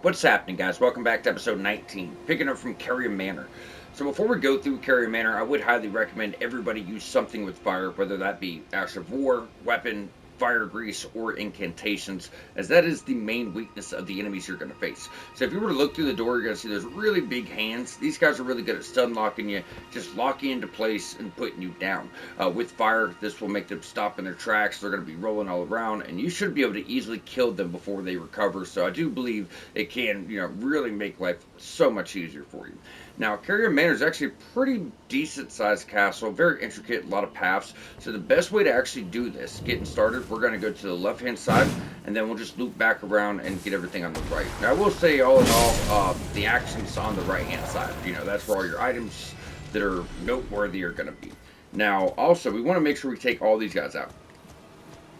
What's happening, guys? Welcome back to episode 19, picking up from Caria Manor. So before we go through Caria Manor, I would highly recommend everybody use something with fire, whether that be Ash of War, weapon, fire grease, or incantations, as that is the main weakness of the enemies you're going to face. So if you were to look through the door, you're going to see there's really big hands. These guys are really good at stun locking you, just locking you into place and putting you down. With fire, this will make them stop in their tracks. They're going to be rolling all around, and you should be able to easily kill them before they recover. So I do believe it can, really make life so much easier for you. Now, Carrier Manor is actually a pretty decent sized castle, very intricate, a lot of paths. So the best way to actually do this, getting started, we're going to go to the left hand side, and then we'll just loop back around and get everything on the right. Now, I will say, all in all, the action's on the right hand side. That's where all your items that are noteworthy are going to be. Now, also, we want to make sure we take all these guys out,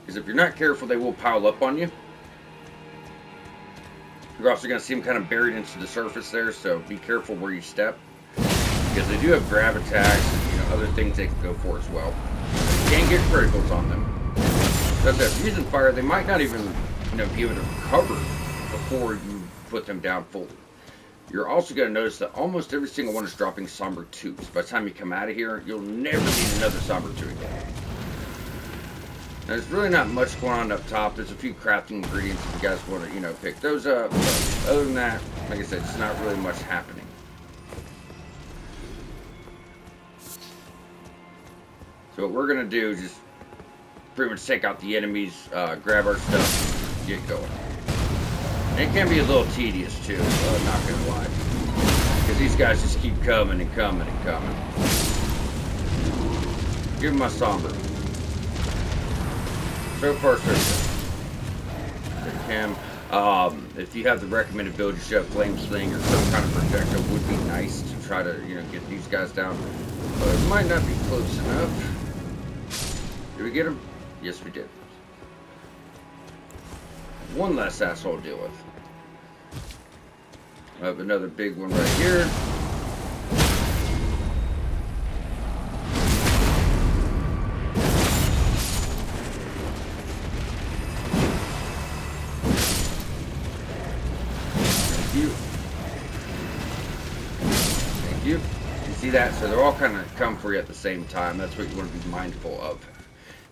because if you're not careful, they will pile up on you. You're also going to see them kind of buried into the surface there, so be careful where you step, because they do have grab attacks and other things they can go for as well. You can get criticals on them. But if you're using fire, they might not even be able to recover before you put them down fully. You're also going to notice that almost every single one is dropping Somber 2. So by the time you come out of here, you'll never need another Somber 2 again. Now, there's really not much going on up top. There's a few crafting ingredients if you guys want to, pick those up. But other than that, like I said, it's not really much happening. So what we're going to do is just pretty much take out the enemies, grab our stuff, and get going. And it can be a little tedious too, not going to lie. Because these guys just keep coming and coming and coming. Give them my Somber. So far, so good. If you have the recommended build, you should have Flame Sling or some kind of projectile. Would be nice to try to, get these guys down. But it might not be close enough. Did we get him? Yes, we did. One less asshole to deal with. I have another big one right here. Thank you. You see that? So they're all kind of come for you at the same time. That's what you want to be mindful of.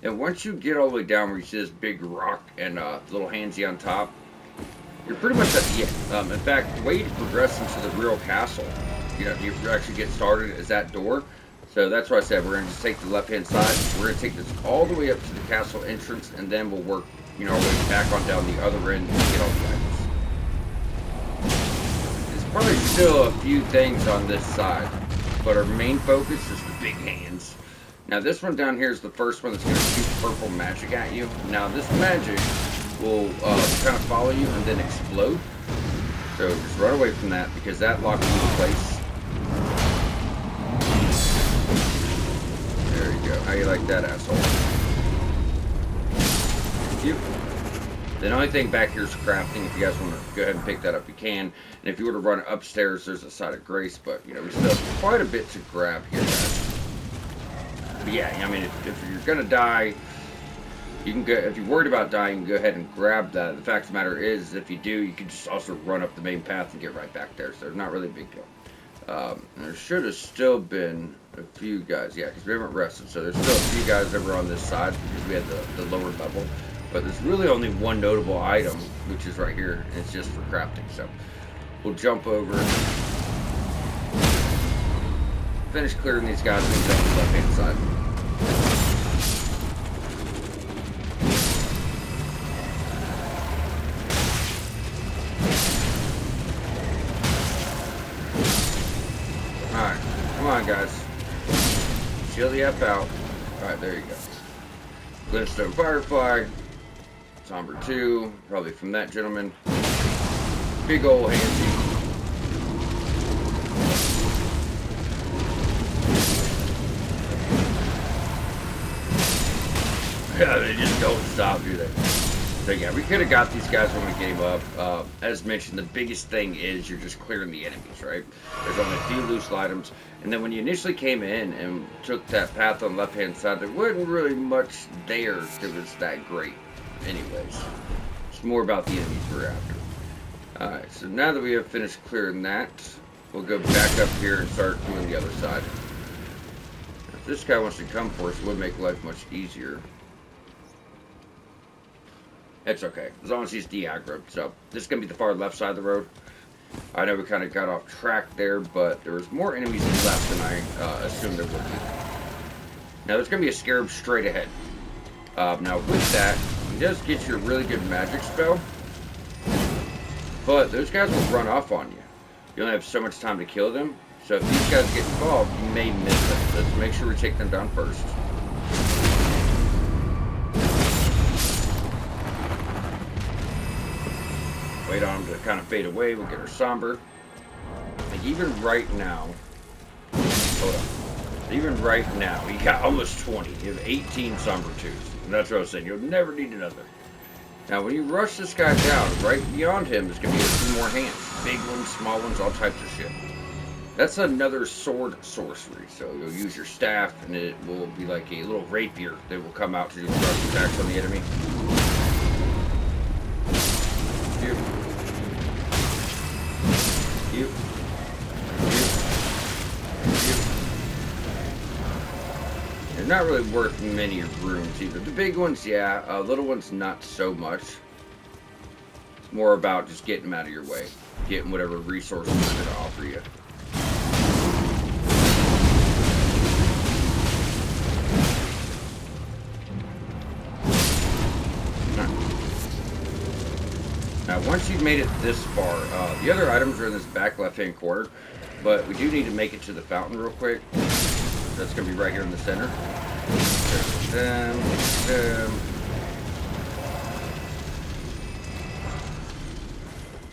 And once you get all the way down where you see this big rock and little handsy on top, you're pretty much at the end. In fact, the way you progress into the real castle, you actually get started is that door. So that's why I said we're going to just take the left-hand side. We're going to take this all the way up to the castle entrance, and then we'll work, our way back on down the other end and get all the items. There's probably still a few things on this side, but our main focus is the big hands. Now this one down here is the first one that's going to shoot purple magic at you. Now this magic will kind of follow you and then explode. So just run away from that because that locks you in place. There you go. How you like that, asshole? Thank you. The only thing back here is crafting. If you guys want to go ahead and pick that up, you can. And if you were to run upstairs, there's a side of grace. But, we still have quite a bit to grab here, guys. But yeah, I mean, if you're going to die, you can go, if you're worried about dying, you can go ahead and grab that. The fact of the matter is, if you do, you can just also run up the main path and get right back there. So, not really a big deal. There should have still been a few guys, yeah, because we haven't rested. So, there's still a few guys over on this side because we had the lower level. But there's really only one notable item, which is right here, and it's just for crafting. So, we'll jump over, finish clearing these guys, and jump to the left-hand side. Alright, come on, guys. Chill the F out. Alright, there you go. Glintstone Firefly. Somber 2, probably from that gentleman. Big old handsy. Yeah, they just don't stop, do they? So yeah, we could have got these guys when we came up. As mentioned, the biggest thing is you're just clearing the enemies, right? There's only a few loose items. And then when you initially came in and took that path on the left-hand side, there wasn't really much there that was that great anyways. It's more about the enemies we're after. Alright, so now that we have finished clearing that, we'll go back up here and start doing the other side. If this guy wants to come for us, it would make life much easier. It's okay, as long as he's de-aggroed. So, this is going to be the far left side of the road. I know we kind of got off track there, but there was more enemies left than I assumed there would be. Now, there's going to be a scarab straight ahead. Now, with that, he does get you a really good magic spell. But those guys will run off on you. You only have so much time to kill them. So if these guys get involved, you may miss them. Let's make sure we take them down first. Wait on them to kind of fade away. We'll get our somber. Like even right now, hold on. Even right now, you got almost 20. You have 18 somber 2s. And that's what I was saying. You'll never need another. Now, when you rush this guy down, right beyond him, there's going to be a few more hands. Big ones, small ones, all types of shit. That's another sword sorcery. So you'll use your staff, and it will be like a little rapier that will come out to do the rush attacks on the enemy. You. You. They're not really worth many rooms either. The big ones, yeah. Little ones, not so much. It's more about just getting them out of your way. Getting whatever resources they're going to offer you. Now, once you've made it this far, the other items are in this back left-hand corner. But we do need to make it to the fountain real quick. That's going to be right here in the center. I'm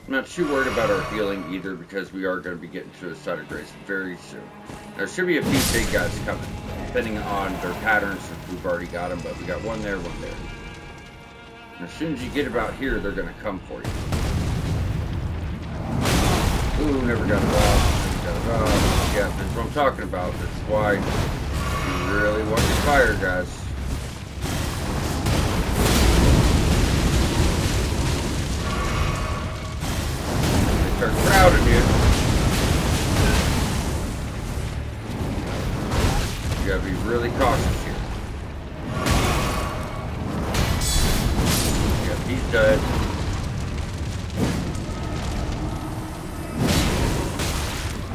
not too worried about our healing either because we are going to be getting to a side of grace very soon. There should be a few big guys coming, depending on their patterns. We've already got them, but we got one there, one there. And as soon as you get about here, they're going to come for you. Ooh, never got it off. Yeah, that's what I'm talking about. That's why you really want your fire, guys. They start crowding you. You gotta be really cautious here. Yeah, he's dead.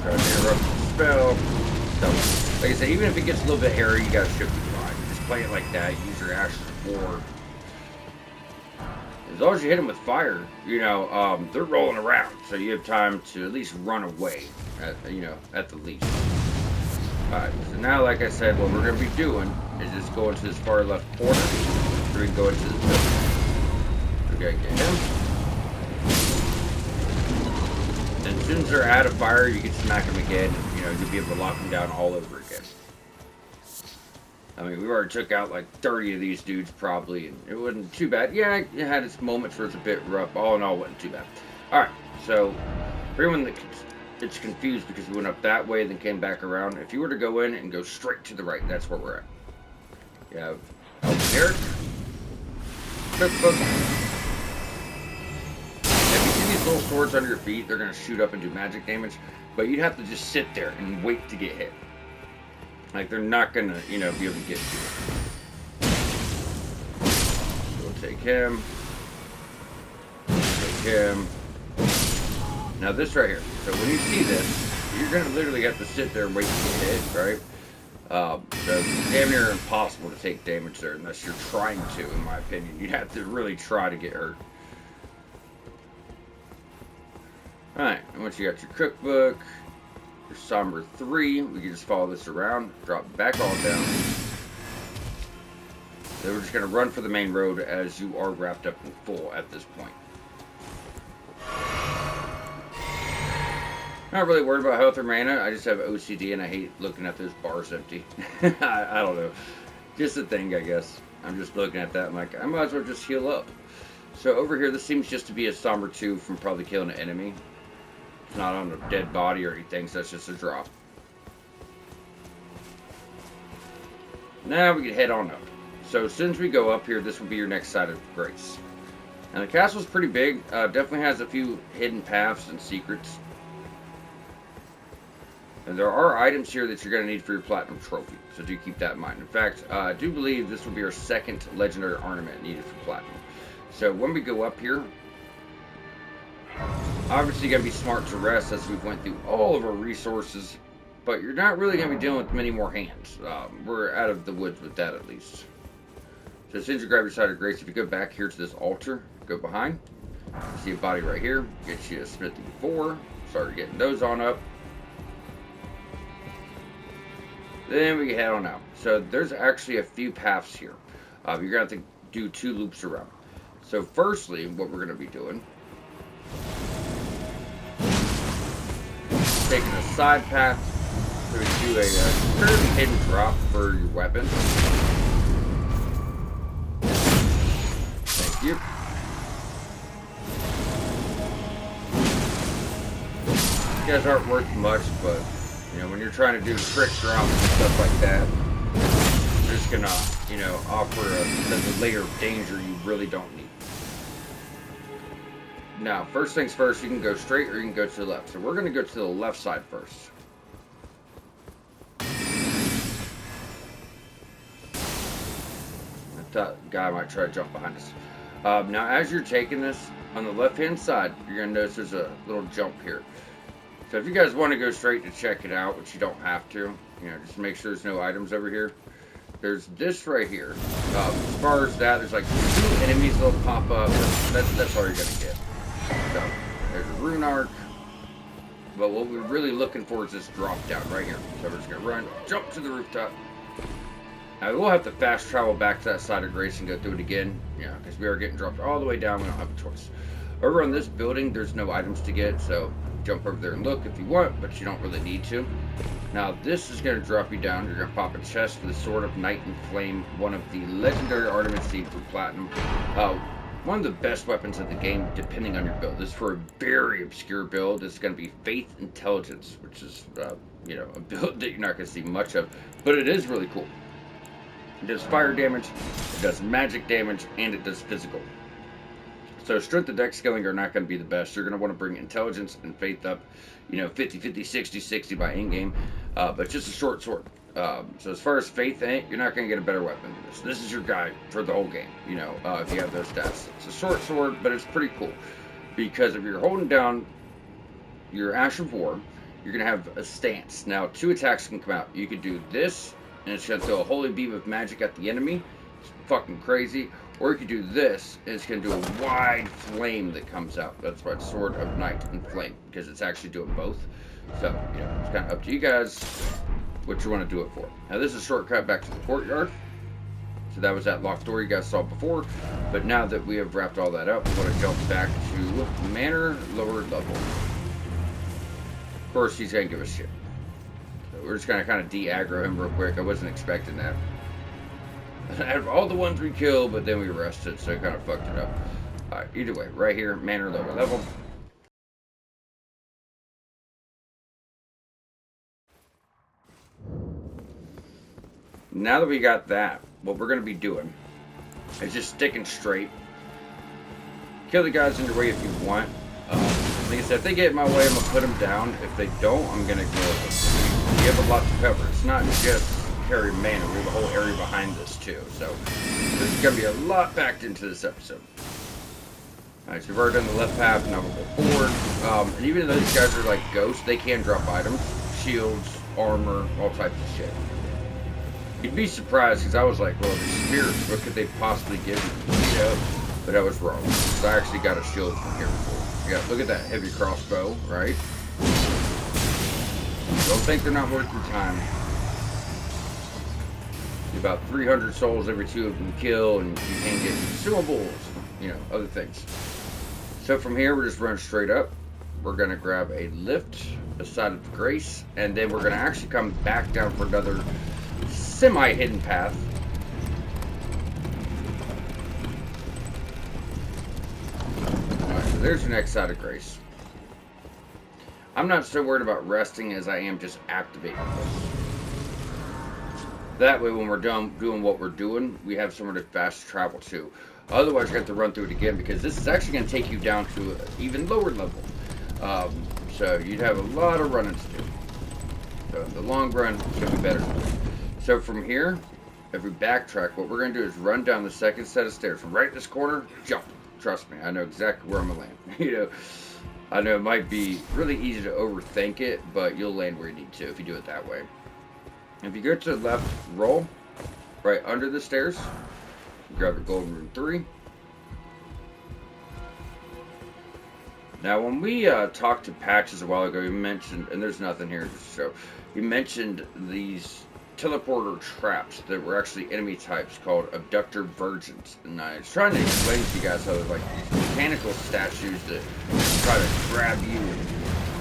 Try to interrupt the spell. So, like I said, even if it gets a little bit hairy, you gotta shift the drive. Just play it like that. Use your ashes of war. As long as you hit them with fire, you know, they're rolling around, so you have time to at least run away, at the least. Alright, so now, like I said, what we're going to be doing is just go into this far left corner, so we can go into this building. Okay, get him. And as soon as they're out of fire, you can smack them again, and, you'll be able to lock them down all over again. I mean, we already took out like 30 of these dudes probably, and it wasn't too bad. Yeah, it had its moments where it's a bit rough. All in all, it wasn't too bad. Alright, so for everyone that's confused because we went up that way, then came back around, if you were to go in and go straight to the right, that's where we're at. You have Eric, Cookbook. If you see these little swords under your feet, they're going to shoot up and do magic damage, but you'd have to just sit there and wait to get hit. Like, they're not gonna, be able to get to it. We'll take him. Take him. Now, this right here. So, when you see this, you're gonna literally have to sit there and wait to get hit, right? So, it's damn near impossible to take damage there unless you're trying to, in my opinion. You'd have to really try to get hurt. Alright, and once you got your cookbook, Somber 3, we can just follow this around, drop back all down. Then we're just going to run for the main road as you are wrapped up in full at this point. Not really worried about health or mana, I just have OCD and I hate looking at those bars empty. I don't know. Just a thing, I guess. I'm just looking at that, I'm like, I might as well just heal up. So over here, this seems just to be a Somber 2 from probably killing an enemy. Not on a dead body or anything, so that's just a drop. Now we can head on up. So as soon as we go up here, this will be your next side of grace. And the castle's pretty big. Definitely has a few hidden paths and secrets. And there are items here that you're going to need for your platinum trophy, so do keep that in mind. In fact, I do believe this will be our second legendary ornament needed for platinum. So when we go up here, obviously you got to be smart to rest as we went through all of our resources, but you're not really going to be dealing with many more hands. We're out of the woods with that at least. So as soon as you grab your side of grace, if you go back here to this altar, go behind, you see a body right here, get you a smithy 4, start getting those on up. Then we can head on out. So there's actually a few paths here. You're going to have to do 2 loops around. So firstly, what we're going to be doing, taking a side path, so we do a fairly hidden drop for your weapon. Thank you. You guys aren't worth much, but you know, when you're trying to do trick drops and stuff like that, you're just gonna, you know, offer a layer of danger you really don't need. Now, first things first, you can go straight or you can go to the left. So we're gonna go to the left side first. That guy might try to jump behind us. Now, as you're taking this, on the left-hand side, you're gonna notice there's a little jump here. So if you guys want to go straight to check it out, which you don't have to, you know, just make sure there's no items over here. There's this right here. As far as that, there's like 2 enemies that'll pop up. That's all you're gonna get. So there's a rune arc. But what we're really looking for is this drop down right here. So we're just gonna run, jump to the rooftop. Now we'll have to fast travel back to that side of grace and go through it again, yeah, because we are getting dropped all the way down. We don't have a choice. Over on this building, there's no items to get, so jump over there and look if you want, but you don't really need to. Now this is going to drop you down. You're going to pop a chest with the Sword of Night and Flame, one of the legendary ornaments needed for platinum. One of the best weapons of the game, depending on your build. This is for a very obscure build. It's going to be Faith Intelligence, which is, you know, a build that you're not going to see much of, but it is really cool. It does fire damage, it does magic damage, and it does physical. So strength and dex scaling are not going to be the best. You're going to want to bring intelligence and faith up, you know, 50, 50, 60, 60 by in-game. But just a short sword. So as far as faith, you're not going to get a better weapon than this. This is your guy for the whole game, you know, if you have those stats. It's a short sword, but it's pretty cool. Because if you're holding down your Ash of War, you're going to have a stance. Now, 2 attacks can come out. You could do this, and it's going to throw a holy beam of magic at the enemy. It's fucking crazy. Or you could do this, and it's going to do a wide flame that comes out. That's why it's Sword of Night and Flame, because it's actually doing both. So, you know, it's kind of up to you guys what you want to do it for. Now, this is a shortcut back to the courtyard. So that was that locked door you guys saw before. But now that we have wrapped all that up, we want to jump back to Manor, lower level. Of course, he's going to give us shit. So we're just going to kind of de-aggro him real quick. I wasn't expecting that. Out of all the ones we killed, but then we rested, so it kind of fucked it up. Alright, either way, right here, Manor lower level. Now that we got that, what we're going to be doing is just sticking straight. Kill the guys in your way if you want. Like I said, if they get in my way, I'm going to put them down. If they don't, I'm going to ignore them. We have a lot to cover. It's not just Caria Manor. We have a whole area behind this too, so this is going to be a lot packed into this episode. Alright, so we've already done the left path, now we'll go forward. And even though these guys are like ghosts, they can drop items, shields, armor, all types of shit. You'd be surprised, because I was like, well, the spirits, what could they possibly give me? You know? But I was wrong. So I actually got a shield from here before. Yeah, look at that heavy crossbow, right? Don't think they're not worth your time. About 300 souls every 2 of them kill, and you can get consumables, you know, other things. So from here, we're just running straight up. We're going to grab a lift beside of the grace, and then we're going to actually come back down for another semi-hidden path. Alright, so there's the next side of grace. I'm not so worried about resting as I am just activating this. That way, when we're done doing what we're doing, we have somewhere to fast travel to. Otherwise, you're going to have to run through it again because this is actually going to take you down to an even lower level. So you'd have a lot of running to do. So in the long run, it's going to be better. So from here, if we backtrack, what we're going to do is run down the second set of stairs. From right in this corner, jump. Trust me, I know exactly where I'm going to land. You know, I know it might be really easy to overthink it, but you'll land where you need to if you do it that way. If you go to the left, roll right under the stairs. Grab the golden room 3. Now, when we talked to Patches a while ago, you mentioned, and there's nothing here to show, you mentioned these teleporter traps that were actually enemy types called abductor virgins. And I was trying to explain to you guys how they're like these mechanical statues that try to grab you and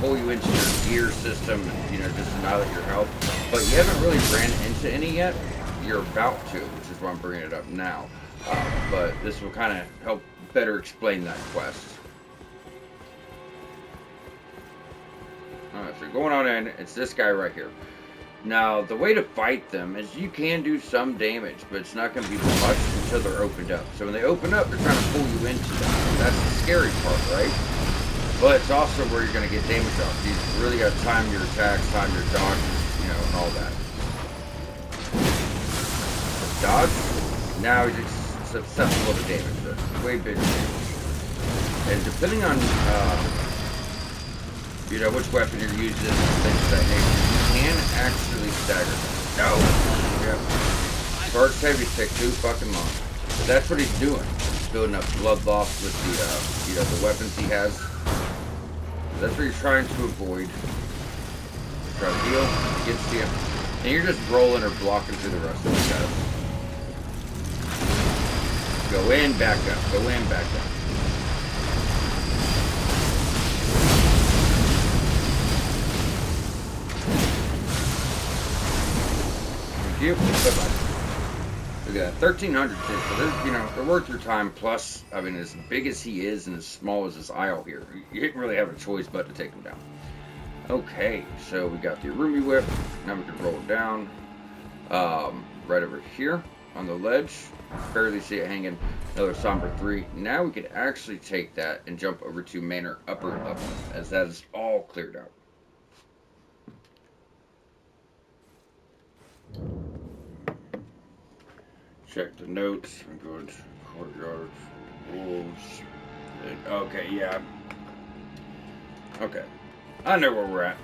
pull you into your gear system and, you know, just annihilate your health. But you haven't really ran into any yet. You're about to, which is why I'm bringing it up now. But this will kind of help better explain that quest. Alright, so going on in, it's this guy right here. Now, the way to fight them is you can do some damage, but it's not going to be much until they're opened up. So when they open up, they're trying to pull you into them. That's the scary part, right? But it's also where you're going to get damage off. You really got to time your attacks, time your dodges, you know, and all that. Dodge. Now he's susceptible to damage. That's way bigger damage. And depending on, you know, which weapon you're using, things of that nature, you can actually stagger them. No! Yep. First heavy take too fucking long. But that's what he's doing. He's building up blood loss with the, you know, the weapons he has. That's what he's trying to avoid. Try to heal, he gets to you. And you're just rolling or blocking through the rest of the guys. Go in, back up. Go in, back up. Thank you. Bye-bye. Look at that. 1,300 too. So they're, you know, they're worth your time. Plus, I mean, as big as he is and as small as this aisle here, you didn't really have a choice but to take him down. Okay, so we got the Arumi Whip. Now we can roll it down. Right over here on the ledge. Barely see it hanging. Another Somber 3. Now we could actually take that and jump over to Manor Upper Up, as that is all cleared out. Check the notes. I'm going to Courtyard, Wolves. Okay, yeah. Okay. I know where we're at.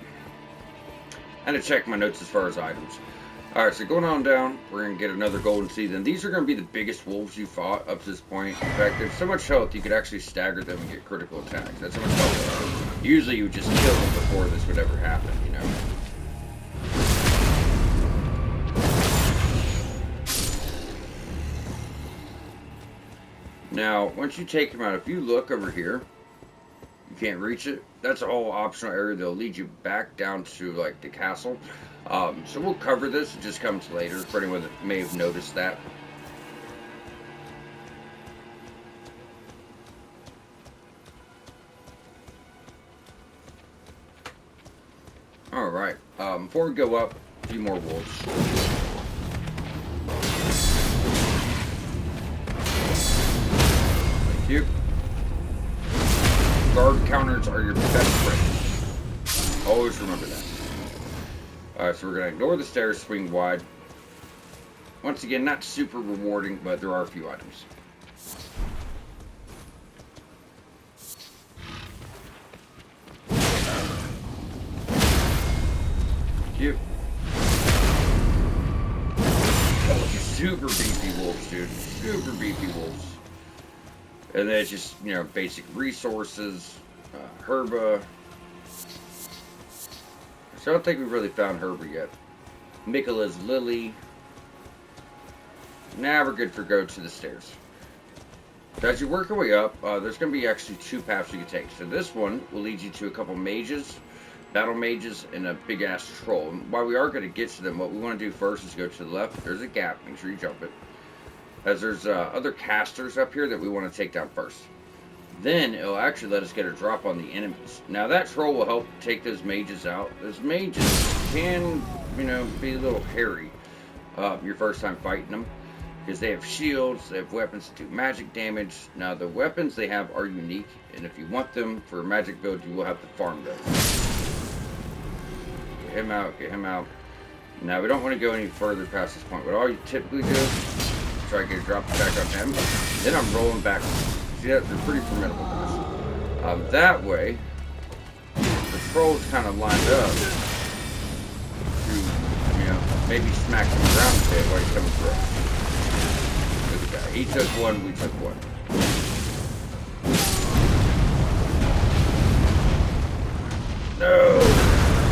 I had to check my notes as far as items. Alright, so going on down, we're going to get another golden seed. And these are going to be the biggest wolves you fought up to this point. In fact, there's so much health, you could actually stagger them and get critical attacks. That's how much health. Usually you would just kill them before this would ever happen, you know. Now, once you take him out, if you look over here, you can't reach it. That's a whole optional area that'll lead you back down to, like, the castle. So we'll cover this. It just comes later for anyone that may have noticed that. Alright. Before we go up, a few more wolves. Thank you. Guard counters are your best friend. Always remember that. Alright, so we're going to ignore the stairs, swing wide. Once again, not super rewarding, but there are a few items. Thank you. Oh, super beefy wolves, dude. Super beefy wolves. And then it's just, you know, basic resources, herba. So I don't think we've really found herba yet. Mikola's lily. Now we're good for go to the stairs. So as you work your way up, there's going to be actually 2 paths you can take. So this one will lead you to a couple mages, battle mages, and a big ass troll. And while we are going to get to them, what we want to do first is go to the left. There's a gap. Make sure you jump it. As there's other casters up here that we want to take down first. Then it'll actually let us get a drop on the enemies. Now that troll will help take those mages out. Those mages can, you know, be a little hairy your first time fighting them. because they have shields, they have weapons to do magic damage. Now the weapons they have are unique, and if you want them for a magic build, you will have to farm those. Get him out, get him out. Now we don't want to go any further past this point, but all you typically do is try to get a drop attack on him. Then I'm rolling back. See that? They're pretty formidable guys. That way, the trolls kind of lined up to, maybe smack him around a bit while he's coming through. Look at that. He took one, we took one. No!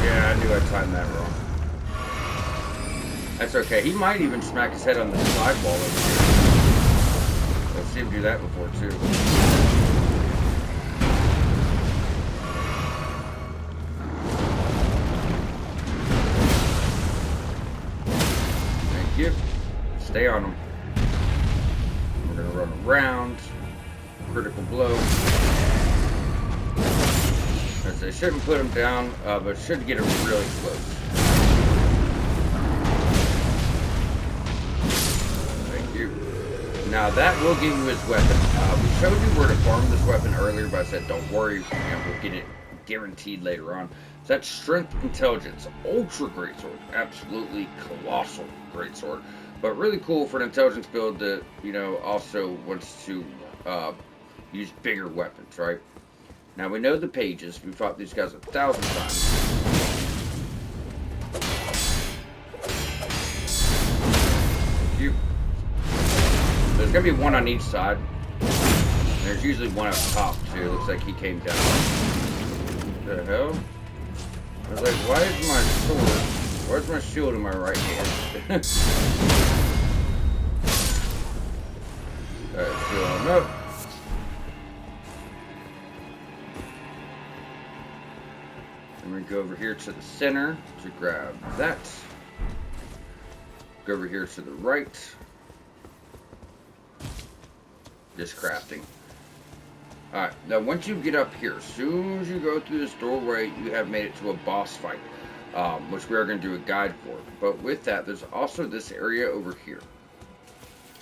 Yeah, I knew I timed that wrong. That's okay. He might even smack his head on the slide wall over here. I've seen him do that before, too. Thank you. Stay on him. We're going to run around. Critical blow. As I shouldn't put him down, but should get him really close. Now that will give you his weapon. We showed you where to farm this weapon earlier, but I said don't worry, we'll get it guaranteed later on. So that's Strength Intelligence, ultra greatsword, absolutely colossal greatsword, but really cool for an intelligence build that also wants to use bigger weapons, right? Now we know the pages. We fought these guys 1,000 times. There's gonna be one on each side. There's usually one up top too. Looks like he came down. What the hell? I was like, why is my sword? Where's my shield in my right hand? Alright, shield him up. I'm gonna go over here to the center to grab that. Go over here to the right. Just crafting. Alright, now once you get up here, as soon as you go through this doorway, you have made it to a boss fight, which we are going to do a guide for. But with that, there's also this area over here.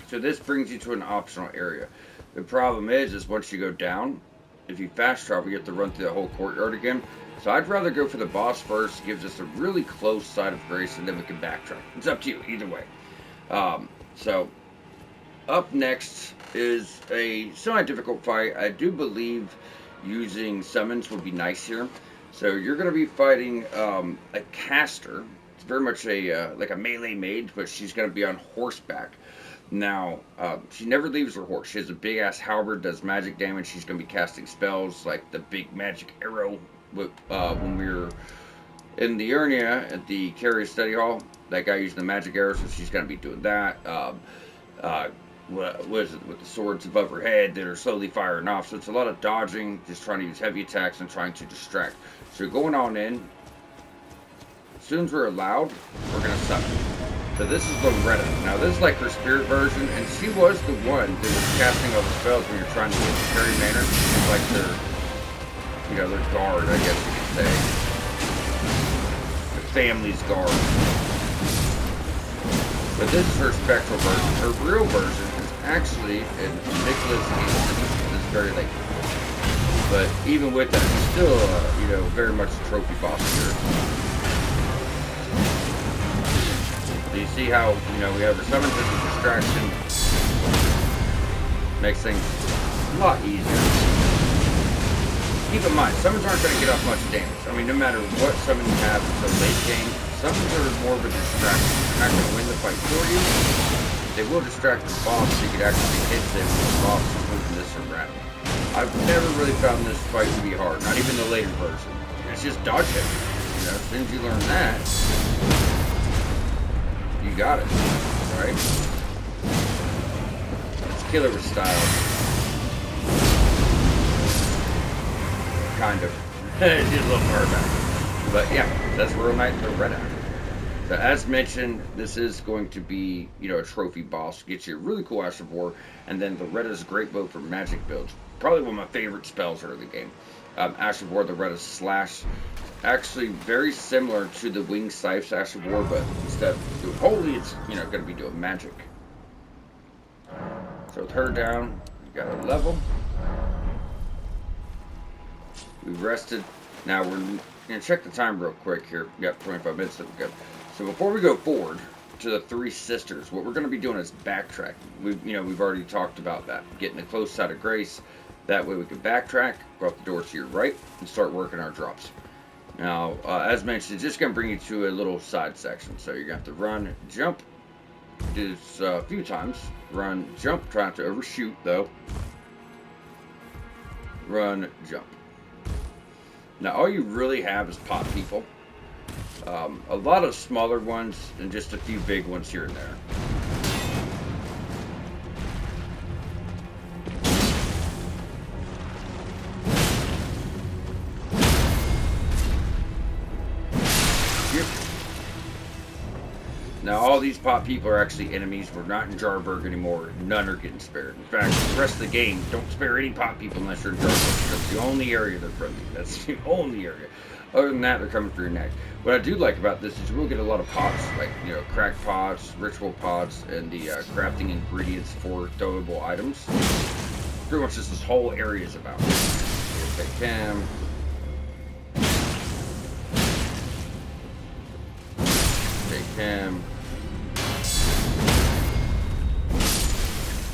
So this brings you to an optional area. The problem is once you go down, if you fast travel, you have to run through the whole courtyard again. So I'd rather go for the boss first. It gives us a really close side of grace, and then we can backtrack. It's up to you, either way. So up next is a semi-difficult fight. I do believe using summons would be nice here. So you're going to be fighting a caster. It's very much like a melee mage, but she's going to be on horseback. Now, she never leaves her horse. She has a big-ass halberd, does magic damage. She's going to be casting spells like the big magic arrow. When we were in the Urnia at the Caria study hall, that guy used the magic arrow, so she's going to be doing that. What is it, with the swords above her head that are slowly firing off. So it's a lot of dodging, just trying to use heavy attacks and trying to distract. So going on in, as soon as we're allowed, we're going to summon. So this is Loretta. Now this is like her spirit version, and she was the one that was casting all the spells when you're trying to get to Carrie Manor. It's like their guard, I guess you could say. The family's guard. But this is her spectral version. Her real version is actually in Nicholas This is very late. But even with that, he's still, very much a trophy boss here. So you see how, we have her summons as a distraction. Makes things a lot easier. Keep in mind, summons aren't going to get off much damage. I mean, no matter what summon you have until late game, summons are more of a distraction. They're not going to win the fight for you. They will distract the boss so you could actually hit them with the boss is moving this around. I've never really found this fight to be hard, not even the later version. It's just dodge hit. As soon as you learn that, you got it, right? It's killer with style. Kind of. It's just a little far back. But yeah, that's Rural Knight Loretta. So as mentioned, this is going to be, a trophy boss. Gets you a really cool Ash of War. And then Loretta's a great build for magic builds. Probably one of my favorite spells early game. Ash of War, Loretta's Slash. Actually very similar to the Winged Scythe's Ash of War, but instead of doing holy, it's, going to be doing magic. So with her down, we got a level. We've rested. Now we're gonna check the time real quick here. We got 25 minutes that we go. So before we go forward to the Three Sisters, what we're gonna be doing is backtracking. We've already talked about that. Getting the close side of grace. That way we can backtrack, go out the door to your right, and start working our drops. Now, as mentioned, it's just gonna bring you to a little side section. So you're gonna have to run, jump. Do this a few times. Run, jump. Try not to overshoot though. Run, jump. Now, all you really have is pot people. A lot of smaller ones and just a few big ones here and there. Yep. Now, all these pot people are actually enemies. We're not in Jarberg anymore. None are getting spared. In fact, the rest of the game, don't spare any pot people unless you're in Jarberg. That's the only area they're friendly. That's the only area. Other than that, they're coming for your neck. What I do like about this is we'll get a lot of pots, like, crack pots, ritual pots, and the crafting ingredients for throwable items. Pretty much just this whole area is about. Take him. Take him.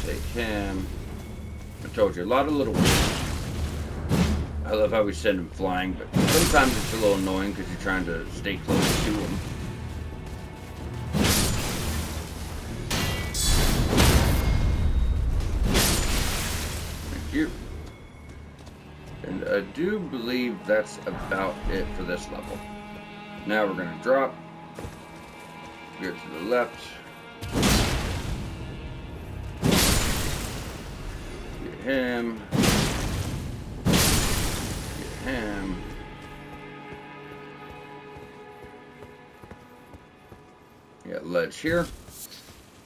Take him. I told you, a lot of little ones. I love how we send them flying, but sometimes it's a little annoying because you're trying to stay close to them. Thank you. And I do believe that's about it for this level. Now we're going to drop. Go to the left. Get him. Him. Yeah, ledge here.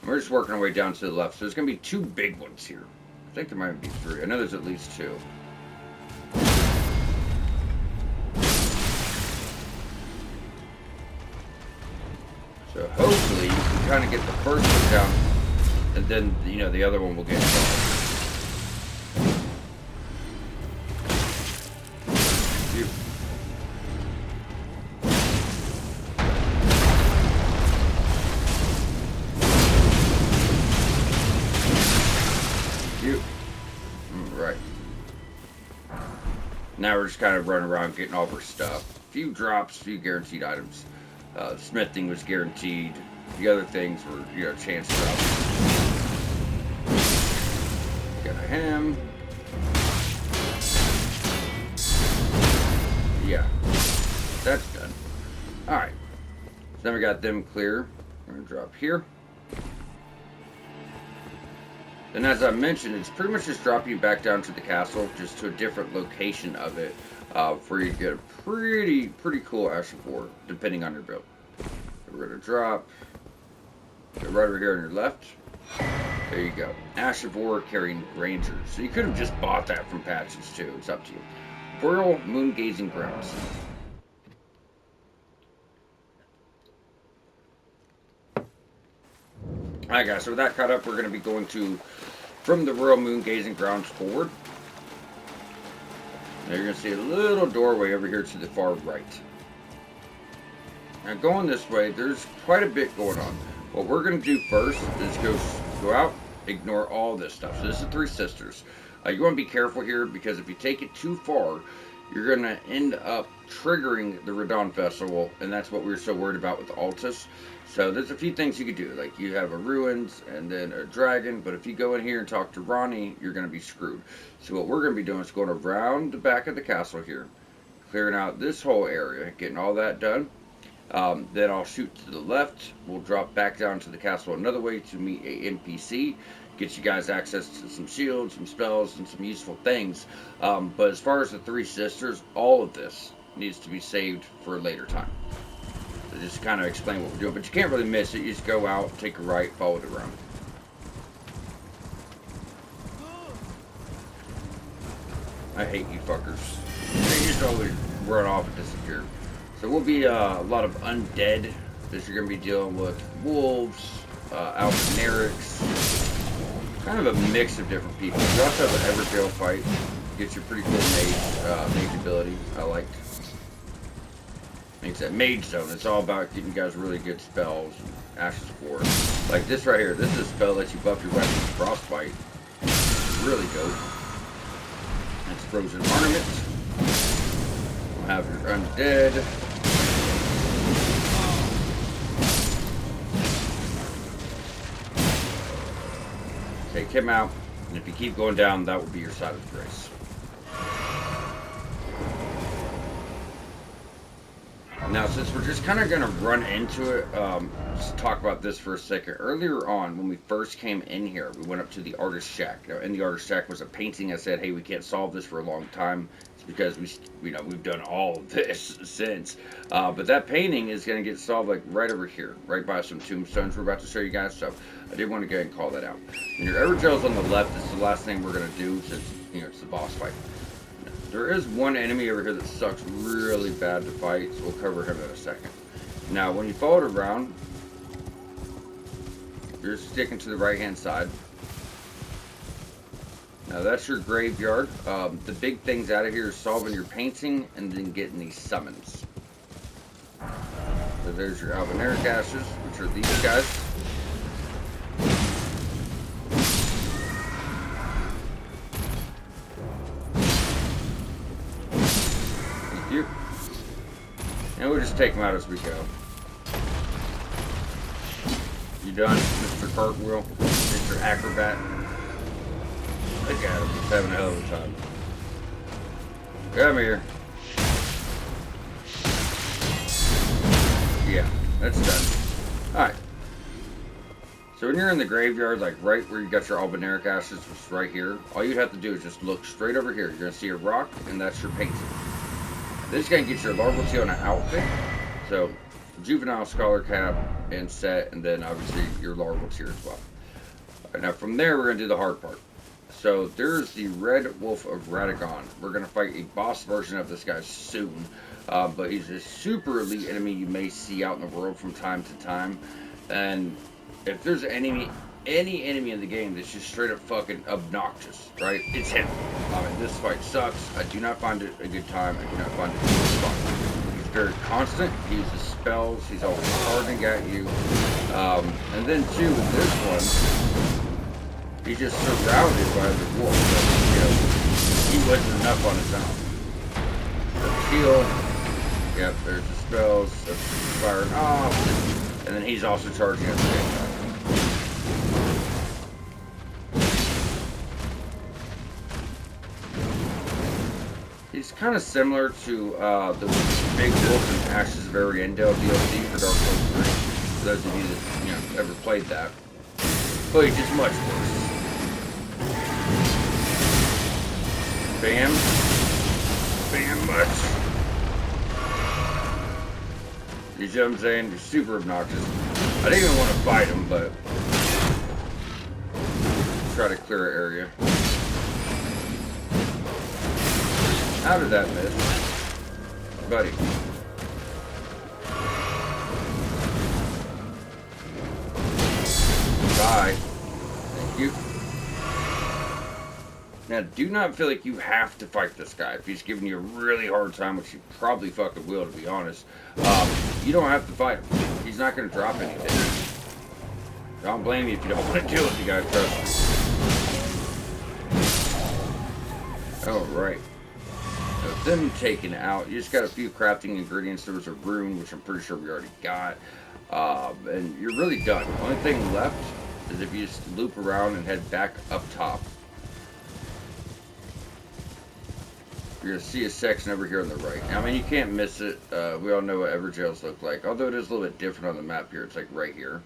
We're just working our way down to the left. So there's going to be two big ones here. I think there might be three. I know there's at least two. So hopefully you can kind of get the first one down, and then the other one will get involved. Right. Now we're just kind of running around getting all of our stuff. A few drops, a few guaranteed items. Smithing was guaranteed. The other things were, chance drops. Got a ham. Yeah. That's done. Alright. So then we got them clear. We're going to drop here. And as I mentioned, it's pretty much just dropping you back down to the castle, just to a different location of it, where you get a pretty cool Ash of War, depending on your build. So we're going to drop, go right over here on your left. There you go. Ash of War carrying Granger. So you could have just bought that from patches too. It's up to you. Boreal Moon Gazing Grounds. Alright guys, so with that caught up, we're going to be going from the Royal Moon Gazing Grounds forward. Now you're going to see a little doorway over here to the far right. Now going this way, there's quite a bit going on. What we're going to do first is go out, ignore all this stuff. So this is Three Sisters. You want to be careful here, because if you take it too far, you're going to end up triggering the Radon Festival, and that's what we were so worried about with the Altus. So there's a few things you could do, like you have a Ruins and then a Dragon, but if you go in here and talk to Ronnie, you're going to be screwed. So what we're going to be doing is going around the back of the castle here, clearing out this whole area, getting all that done. Then I'll shoot to the left. We'll drop back down to the castle another way to meet a NPC. Get you guys access to some shields, some spells, and some useful things. But as far as the Three Sisters, all of this needs to be saved for a later time. So just kind of explain what we're doing. But you can't really miss it. You just go out, take a right, follow it around. I hate you fuckers. They just always run off and disappear. So we'll be a lot of undead that you're going to be dealing with. Wolves, Alphanerics, kind of a mix of different people. You also have an Evergale fight. Gets you pretty cool mage ability. I liked. Makes that mage zone. It's all about getting you guys really good spells. Ashes Core. Like this right here. This is a spell that lets you buff your weapons frostbite. Really good. That's frozen ornament. We'll have your undead. Take him out, and if you keep going down, that will be your side of grace. Now, since we're just kind of going to run into it, just talk about this for a second. Earlier on, when we first came in here, we went up to the artist shack. Now, in the artist shack was a painting. I said, hey, we can't solve this for a long time. It's because we've done all of this since. But that painting is going to get solved like right over here, right by some tombstones we're about to show you guys. So I did want to go ahead and call that out. And your Evergale's on the left. This is the last thing we're going to do since, it's the boss fight. There is one enemy over here that sucks really bad to fight, so we'll cover him in a second. Now, when you follow it around, you're sticking to the right-hand side. Now, that's your graveyard. The big things out of here is solving your painting and then getting these summons. So there's your Albineric Ashes, which are these guys. And we'll just take them out as we go. You done, Mr. Cartwheel? Mr. Acrobat? Look at him, he's having a hell of a time. Come here. Yeah, that's done. Alright. So when you're in the graveyard, like right where you got your Albineric Ashes, which is right here, all you have to do is just look straight over here. You're going to see a rock, and that's your painting. This is going to get your larval tail and an outfit. So, juvenile scholar cap and set, and then obviously your larval tier as well. Right, now from there, we're going to do the hard part. So, there's the Red Wolf of Radagon. We're going to fight a boss version of this guy soon. But he's a super elite enemy you may see out in the world from time to time. And if there's any enemy in the game that's just straight up fucking obnoxious, right? It's him. This fight sucks. I do not find it a good time. I do not find it fun. He's very constant. He uses spells. He's always charging at you. And then too, with this one, he's just surrounded by the wolf. So, he wasn't enough on his own. The heal. Yep, there's the spells. That's firing off. And then he's also charging at the same time. He's kind of similar to the Big Wolf and Ashes of Ariandel DLC for Dark Souls 3. For those of you that ever played that, but he's just much worse. Bam, bam, much. You see what I'm saying? He's super obnoxious. I didn't even want to fight him, but try to clear an area. How did that miss? Buddy. Bye. Thank you. Now, do not feel like you have to fight this guy. If he's giving you a really hard time, which you probably fucking will, to be honest, you don't have to fight him. He's not going to drop anything. I don't blame you if you don't want to deal with the guy, trust me. Alright. Them taken out. You just got a few crafting ingredients. There was a rune, which I'm pretty sure we already got. And you're really done. The only thing left is if you just loop around and head back up top. You're going to see a section over here on the right. I mean, you can't miss it. We all know what Evergales look like. Although it is a little bit different on the map here. It's like right here.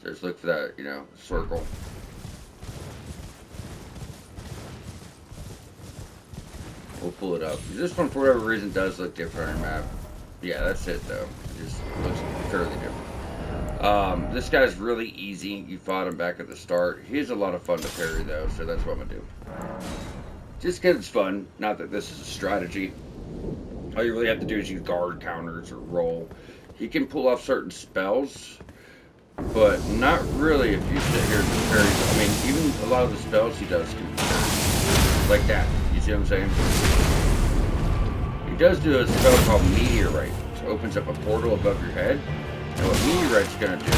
So just look for that, circle. We'll pull it up. This one, for whatever reason, does look different on your map. Yeah, that's it, though. It just looks fairly different. This guy's really easy. You fought him back at the start. He's a lot of fun to parry, though, so that's what I'm going to do. Just because it's fun. Not that this is a strategy. All you really have to do is use guard counters or roll. He can pull off certain spells, but not really if you sit here and parry. I mean, even a lot of the spells he does can be parried. Like that. You see what I'm saying? He does do a spell called Meteorite, which opens up a portal above your head. And what Meteorite's going to do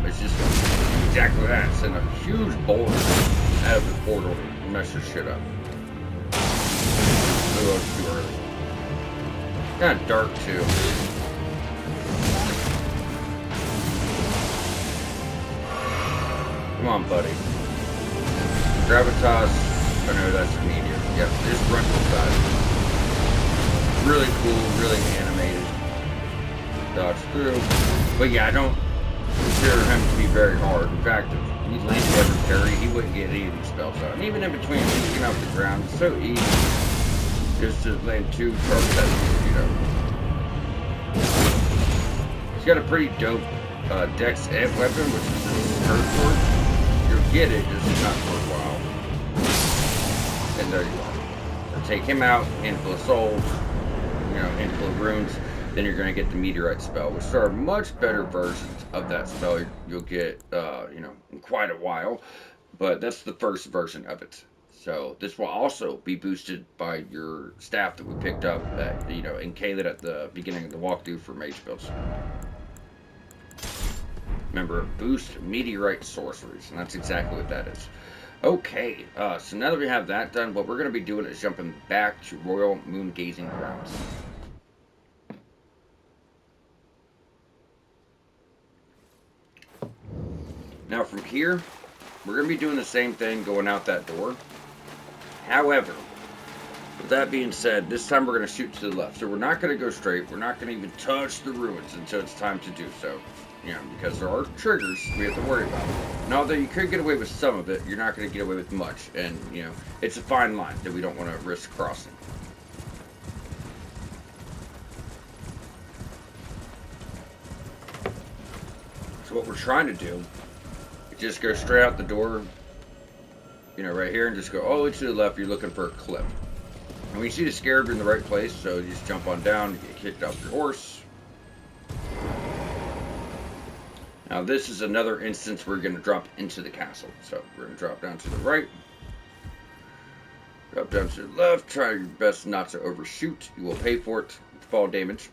is just exactly that. Send a huge boulder out of the portal and mess your shit up. Oh, it's too early. Kind of dark, too. Come on, buddy. Gravitas. I know that's meteor. Yep, just run to the side. Really cool, really animated. Dodge through. But yeah, I don't consider him to be very hard. In fact, if he landed every parry, he wouldn't get any of these spells out. And even in between, getting off the ground, it's so easy just to land 2 charge sets, you know. He's got a pretty dope dex and weapon, which is this curve sword. You'll get it, just not for a while. And there you are. So take him out, handful of souls, you know, handful of runes. Then you're going to get the meteorite spell, which are much better versions of that spell you'll get, you know, in quite a while. But that's the first version of it. So this will also be boosted by your staff that we picked up at, you know, in Caelid at the beginning of the walkthrough for mage builds. Remember, boost meteorite sorceries, and that's exactly what that is. Okay, so now that we have that done, what we're going to be doing is jumping back to Royal Moon Gazing Grounds. Now from here, we're going to be doing the same thing going out that door. However, with that being said, this time we're going to shoot to the left. So we're not going to go straight. We're not going to even touch the ruins until it's time to do so. You know, because there are triggers we have to worry about. And although you could get away with some of it, you're not going to get away with much. And, you know, it's a fine line that we don't want to risk crossing. So what we're trying to do is just go straight out the door, you know, right here, and just go all the way to the left. You're looking for a cliff. And when you see the scarab, you're in the right place, so you just jump on down, you get kicked off your horse. Now this is another instance where we're going to drop into the castle. So we're going to drop down to the right. Drop down to the left. Try your best not to overshoot. You will pay for it with fall damage.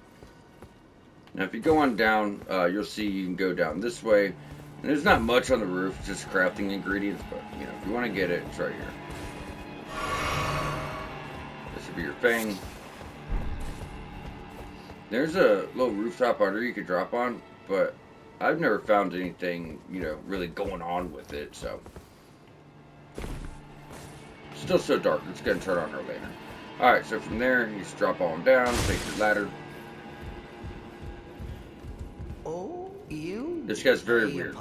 Now if you go on down, you'll see you can go down this way. And there's not much on the roof, just crafting ingredients. But, you know, if you want to get it, it's right here. This would be your fang. There's a little rooftop under you could drop on, but I've never found anything, you know, really going on with it, so. Still so dark. Let's go and turn on our lantern. Alright, so from there, you just drop on down, take your ladder. This guy's very weird.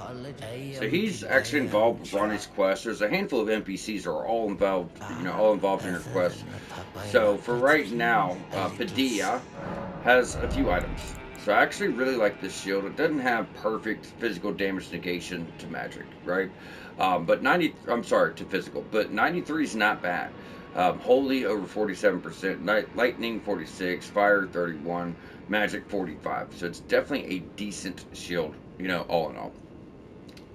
So he's actually involved with Ronnie's quest. There's a handful of NPCs that are all involved, you know, all involved in her quest. So for right now, Padilla has a few items. So I actually really like this shield. It doesn't have perfect physical damage negation to magic, right? But to physical. But 93 is not bad. Holy over 47%, lightning 46, fire 31, magic 45. So it's definitely a decent shield, you know, all in all.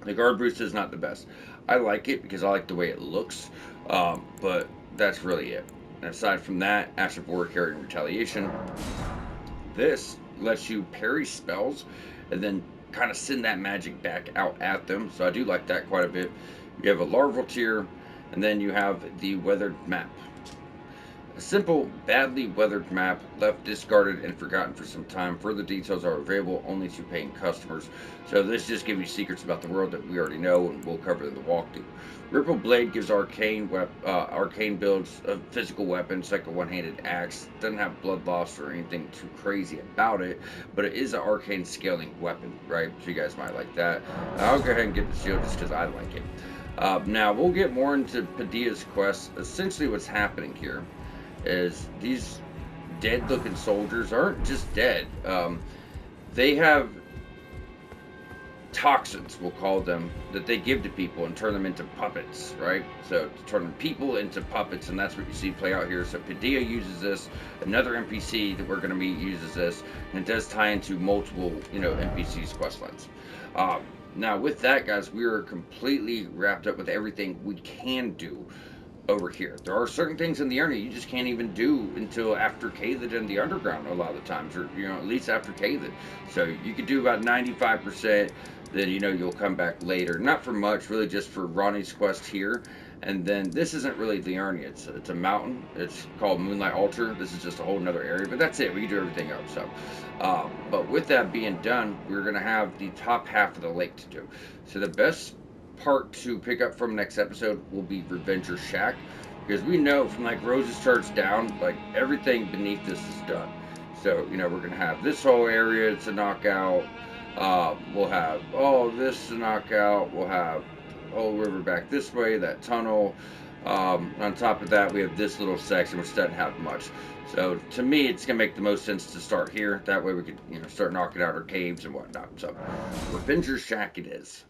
The guard boost is not the best. I like it because I like the way it looks, but that's really it. And aside from that, Ash of War, Carry, and Retaliation. This lets you parry spells and then kind of send that magic back out at them. So I do like that quite a bit. You have a larval tier, and then you have the weathered map. A simple, badly weathered map, left discarded and forgotten for some time. Further details are available only to paying customers. So this just gives you secrets about the world that we already know, and we'll cover in the walkthrough. Ripple Blade gives arcane builds a physical weapon, it's like a one-handed axe. Doesn't have blood loss or anything too crazy about it, but it is an arcane scaling weapon, right? So you guys might like that. I'll go ahead and get the shield just because I like it. Now we'll get more into Padilla's quest. Essentially, what's happening here is these dead-looking soldiers aren't just dead. They have toxins, we'll call them, that they give to people and turn them into puppets, right? So to turn people into puppets, and that's what you see play out here. So Padilla uses this, another NPC that we're going to meet uses this, and it does tie into multiple, NPCs quest lines. Now with that, guys, we are completely wrapped up with everything we can do over here. There are certain things in the area you just can't even do until after Caelid in the underground a lot of the times, or at least after Caelid. So you could do about 95%, then you'll come back later. Not for much, really just for Ronnie's quest here. And then this isn't really the Liurnia, it's a mountain. It's called Moonlight Altar. This is just a whole nother area, but that's it. We can do everything else. So, but with that being done, we're gonna have the top half of the lake to do. So the best part to pick up from next episode will be Revenger's Shack, because we know from like Rose's Church down, like everything beneath this is done. So we're gonna have this whole area to knock out. We'll have all this to knock out. We'll have the whole river back this way, that tunnel. On top of that, we have this little section which doesn't have much. So to me, it's gonna make the most sense to start here. That way we could start knocking out our caves and whatnot. So Revenger's Shack it is.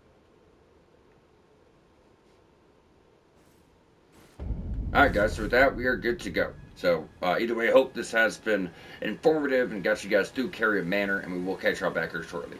All right, guys. So with that, we are good to go. So either way, I hope this has been informative and got you guys through Caria Manor, and we will catch y'all back here shortly.